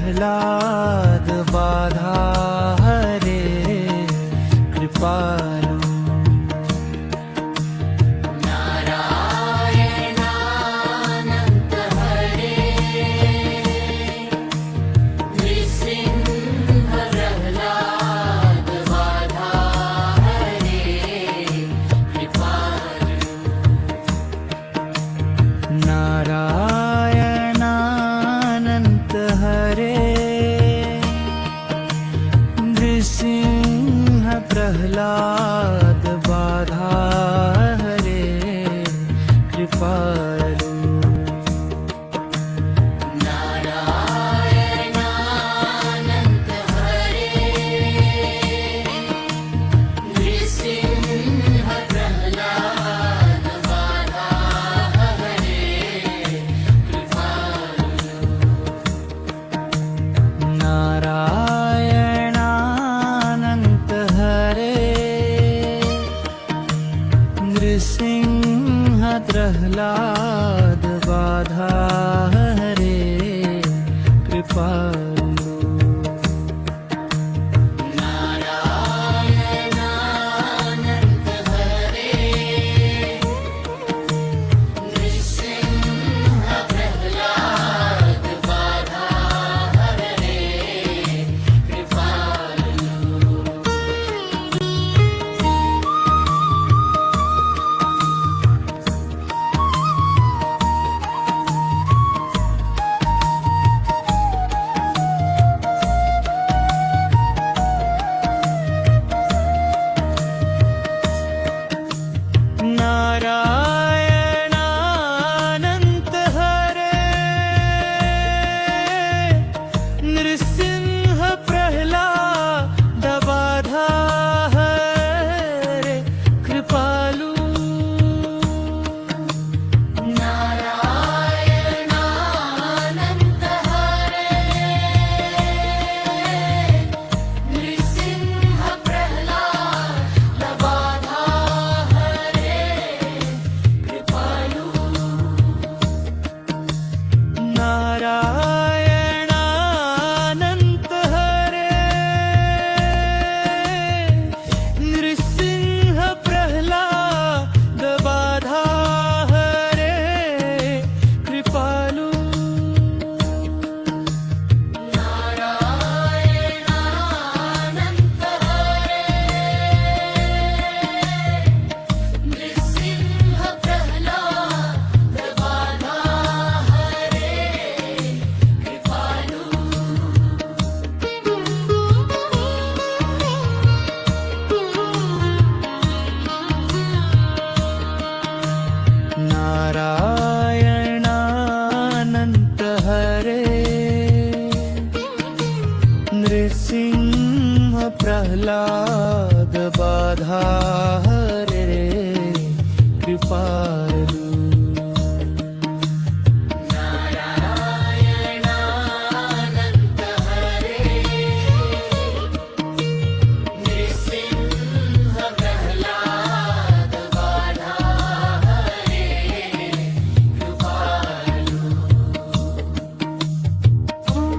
प्रह्लाद बाधा हरे कृपालु नारायणानंत हरे नृसिंह प्रह्लाद बाधा हरे कृपालु नारायणानंत हरे नृसिंह प्रह्लाद बाधा हरे नारायणानंत हरे नृसिंह प्रह्लाद बाधा हरे कृपालु नारायणानंत हरे नृसिंह प्रह्लाद बाधा हरे कृपालु नारायणानंत हरे नृसिंह प्रह्लाद बाधा हरे कृपालु नारायणानंत हरे नृसिंह प्रह्लाद बाधा हरे कृपालु नारायणानंत हरे नृसिंह प्रह्लाद बाधा हरे कृपालु नारायणानंत हरे नृसिंह प्रह्लाद बाधा हरे कृपालु नारायणानंत हरे नृसिंह प्रह्लाद बाधा हरे कृपालु नारायणानंत हरे नृसिंह प्रह्लाद बाधा हरे कृपालु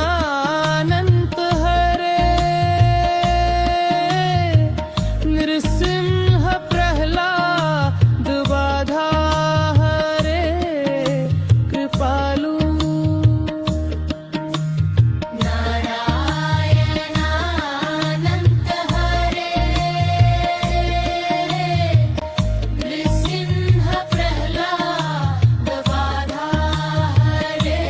नारायणानंत हरे नृसिंह प्रह्लाद बाधा हरे कृपालु नारायणानंत हरे नृसिंह प्रह्लाद बाधा हरे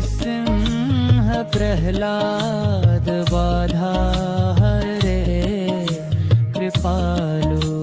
नृसिंह प्रह्लाद बाधा हरे कृपालु